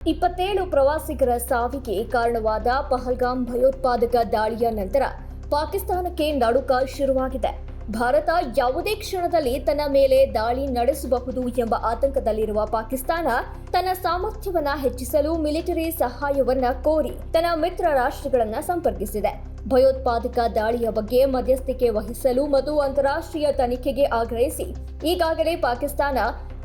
27 ಪ್ರವಾಸಿಗರ ಸಾವಿಗೆ ಕಾರಣವಾದ ಪಹಲ್ಗಾಮ್ ಭಯೋತ್ಪಾದಕ ದಾಳಿಯ ನಂತರ ಪಾಕಿಸ್ತಾನಕ್ಕೆ ನಡುಕ ಶುರುವಾಗಿದೆ. ಭಾರತ ಯಾವುದೇ ಕ್ಷಣದಲ್ಲಿ ತನ್ನ ಮೇಲೆ ದಾಳಿ ನಡೆಸಬಹುದು ಎಂಬ ಆತಂಕದಲ್ಲಿರುವ ಪಾಕಿಸ್ತಾನ ತನ್ನ ಸಾಮರ್ಥ್ಯವನ್ನ ಹೆಚ್ಚಿಸಲು ಮಿಲಿಟರಿ ಸಹಾಯವನ್ನ ಕೋರಿ ತನ್ನ ಮಿತ್ರ ರಾಷ್ಟ್ರಗಳನ್ನ ಸಂಪರ್ಕಿಸಿದೆ. ಭಯೋತ್ಪಾದಕ ದಾಳಿಯ ಬಗ್ಗೆ ಮಧ್ಯಸ್ಥಿಕೆ ವಹಿಸಲು ಮತ್ತು ಅಂತಾರಾಷ್ಟ್ರೀಯ ತನಿಖೆಗೆ ಆಗ್ರಹಿಸಿ ಈಗಾಗಲೇ ಪಾಕಿಸ್ತಾನ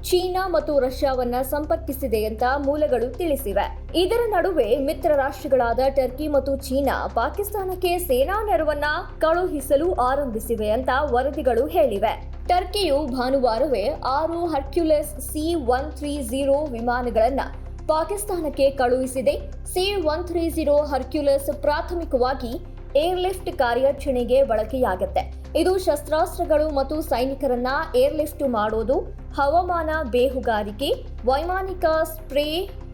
ಚೀನಾ ಮತ್ತು ರಷ್ಯಾವನ್ನ ಸಂಪರ್ಕಿಸಿದೆ ಅಂತ ಮೂಲಗಳು ತಿಳಿಸಿವೆ. ಇದರ ನಡುವೆ ಮಿತ್ರ ರಾಷ್ಟ್ರಗಳಾದ ಟರ್ಕಿ ಮತ್ತು ಚೀನಾ ಪಾಕಿಸ್ತಾನಕ್ಕೆ ಸೇನಾ ನೆರವನ್ನ ಕಳುಹಿಸಲು ಆರಂಭಿಸಿವೆ ಅಂತ ವರದಿಗಳು ಹೇಳಿವೆ. ಟರ್ಕಿಯು ಭಾನುವಾರವೇ 6 ಹರ್ಕ್ಯುಲೆಸ್ C-130 ವಿಮಾನಗಳನ್ನ ಪಾಕಿಸ್ತಾನಕ್ಕೆ ಕಳುಹಿಸಿದೆ. C-130 ಹರ್ಕ್ಯುಲೆಸ್ ಪ್ರಾಥಮಿಕವಾಗಿ ಏರ್ಲಿಫ್ಟ್ ಕಾರ್ಯಾಚರಣೆಗೆ ಬಳಕೆಯಾಗುತ್ತೆ. ಇದು ಶಸ್ತ್ರಾಸ್ತ್ರಗಳು ಮತ್ತು ಸೈನಿಕರನ್ನ ಏರ್ಲಿಫ್ಟ್ ಮಾಡೋದು, ಹವಾಮಾನ ಬೇಹುಗಾರಿಕೆ, ವೈಮಾನಿಕ ಸ್ಪ್ರೇ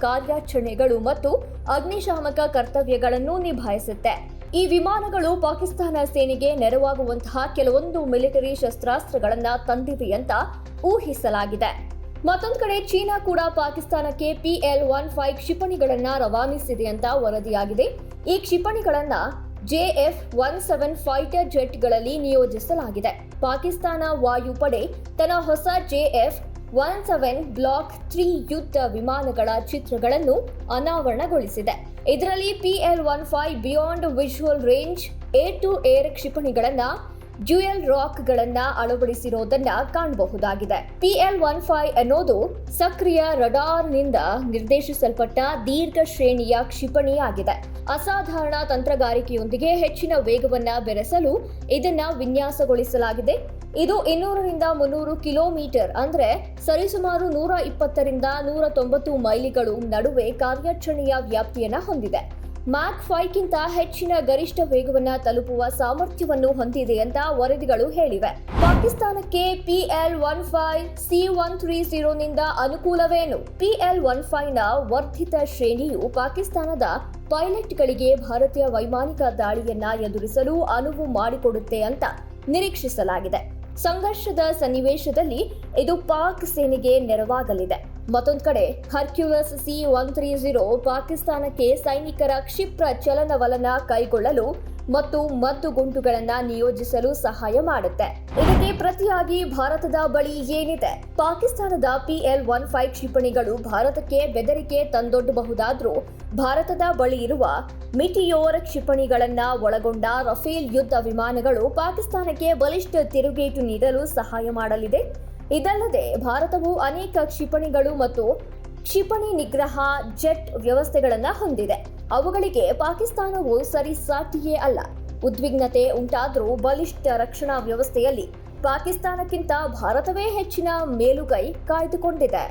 ಕಾರ್ಯಾಚರಣೆಗಳು ಮತ್ತು ಅಗ್ನಿಶಾಮಕ ಕರ್ತವ್ಯಗಳನ್ನು ನಿಭಾಯಿಸುತ್ತೆ. ಈ ವಿಮಾನಗಳು ಪಾಕಿಸ್ತಾನ ಸೇನೆಗೆ ನೆರವಾಗುವಂತಹ ಕೆಲವೊಂದು ಮಿಲಿಟರಿ ಶಸ್ತ್ರಾಸ್ತ್ರಗಳನ್ನ ತಂದಿವೆ ಅಂತ ಊಹಿಸಲಾಗಿದೆ. ಮತ್ತೊಂದು ಕಡೆ ಚೀನಾ ಕೂಡ ಪಾಕಿಸ್ತಾನಕ್ಕೆ PL-15 ಕ್ಷಿಪಣಿಗಳನ್ನ ರವಾನಿಸಿದೆ ಅಂತ ವರದಿಯಾಗಿದೆ. ಈ ಕ್ಷಿಪಣಿಗಳನ್ನ JF-17 ಫೈಟರ್ ಜೆಟ್ಗಳಲ್ಲಿ ನಿಯೋಜಿಸಲಾಗಿದೆ. ಪಾಕಿಸ್ತಾನ ವಾಯುಪಡೆ ತನ್ನ ಹೊಸ JF-17 ಬ್ಲಾಕ್ 3 ಯುದ್ಧ ವಿಮಾನಗಳ ಚಿತ್ರಗಳನ್ನು ಅನಾವರಣಗೊಳಿಸಿದೆ. ಇದರಲ್ಲಿ PL-15 beyond visual range air to air ಕ್ಷಿಪಣಿಗಳನ್ನ ಡ್ಯುಯಲ್ ರಾಕ್ಗಳನ್ನ ಅಳವಡಿಸಿರೋದನ್ನ ಕಾಣಬಹುದಾಗಿದೆ. PL-15 ಅನ್ನೋದು ಸಕ್ರಿಯ ರಡಾರ್ನಿಂದ ನಿರ್ದೇಶಿಸಲ್ಪಟ್ಟ ದೀರ್ಘ ಶ್ರೇಣಿಯ ಕ್ಷಿಪಣಿಯಾಗಿದೆ. ಅಸಾಧಾರಣ ತಂತ್ರಗಾರಿಕೆಯೊಂದಿಗೆ ಹೆಚ್ಚಿನ ವೇಗವನ್ನ ಬೆರೆಸಲು ಇದನ್ನ ವಿನ್ಯಾಸಗೊಳಿಸಲಾಗಿದೆ. ಇದು 200 ರಿಂದ 300 ಕಿಲೋಮೀಟರ್ ಅಂದ್ರೆ ಸರಿಸುಮಾರು 120 ರಿಂದ 190 ಮೈಲಿಗಳು ನಡುವೆ ಕಾರ್ಯಾಚರಣೆಯ ವ್ಯಾಪ್ತಿಯನ್ನ ಹೊಂದಿದೆ. ಮ್ಯಾಕ್ 5ಗಿಂತ ಹೆಚ್ಚಿನ ಗರಿಷ್ಠ ವೇಗವನ್ನ ತಲುಪುವ ಸಾಮರ್ಥ್ಯವನ್ನು ಹೊಂದಿದೆ ಅಂತ ವರದಿಗಳು ಹೇಳಿವೆ. ಪಾಕಿಸ್ತಾನಕ್ಕೆ PL-15 C-130 ನಿಂದ ಅನುಕೂಲವೇನು? PL-15 ನ ವರ್ಧಿತ ಶ್ರೇಣಿಯು ಪಾಕಿಸ್ತಾನದ ಪೈಲಟ್ಗಳಿಗೆ ಭಾರತೀಯ ವೈಮಾನಿಕ ದಾಳಿಯನ್ನ ಎದುರಿಸಲು ಅನುವು ಮಾಡಿಕೊಡುತ್ತೆ ಅಂತ ನಿರೀಕ್ಷಿಸಲಾಗಿದೆ. ಸಂಘರ್ಷದ ಸನ್ನಿವೇಶದಲ್ಲಿ ಇದು ಪಾಕ್ ಸೇನೆಗೆ ನೆರವಾಗಲಿದೆ. ಮತ್ತೊಂದು ಕಡೆ ಹರ್ಕ್ಯುಲಸ್ C-130 ಪಾಕಿಸ್ತಾನಕ್ಕೆ ಸೈನಿಕರ ಕ್ಷಿಪ್ರ ಚಲನವಲನ ಕೈಗೊಳ್ಳಲು ಮತ್ತು ಮದ್ದುಗುಂಡುಗಳನ್ನ ನಿಯೋಜಿಸಲು ಸಹಾಯ ಮಾಡುತ್ತೆ. ಇದಕ್ಕೆ ಪ್ರತಿಯಾಗಿ ಭಾರತದ ಬಳಿ ಏನಿದೆ? ಪಾಕಿಸ್ತಾನದ PL-15 ಕ್ಷಿಪಣಿಗಳು ಭಾರತಕ್ಕೆ ಬೆದರಿಕೆ ತಂದೊಡ್ಡಬಹುದಾದ್ರೂ ಭಾರತದ ಬಳಿ ಇರುವ ಮಿಟಿಯೋರ್ ಕ್ಷಿಪಣಿಗಳನ್ನ ಒಳಗೊಂಡ ರಫೇಲ್ ಯುದ್ಧ ವಿಮಾನಗಳು ಪಾಕಿಸ್ತಾನಕ್ಕೆ ಬಲಿಷ್ಠ ತಿರುಗೇಟು ನೀಡಲು ಸಹಾಯ ಮಾಡಲಿದೆ. ಇದಲ್ಲದೆ ಭಾರತವು ಅನೇಕ ಕ್ಷಿಪಣಿಗಳು ಮತ್ತು ಕ್ಷಿಪಣಿ ನಿಗ್ರಹ ಜೆಟ್ ವ್ಯವಸ್ಥೆಗಳನ್ನು ಹೊಂದಿದೆ. ಅವುಗಳಿಗೆ ಪಾಕಿಸ್ತಾನವು ಸರಿಸಾಟಿಯೇ ಅಲ್ಲ. ಉದ್ವಿಗ್ನತೆ ಉಂಟಾದರೂ ಬಲಿಷ್ಠ ರಕ್ಷಣಾ ವ್ಯವಸ್ಥೆಯಲ್ಲಿ ಪಾಕಿಸ್ತಾನಕ್ಕಿಂತ ಭಾರತವೇ ಹೆಚ್ಚಿನ ಮೇಲುಗೈ ಕಾಯ್ದುಕೊಂಡಿದೆ.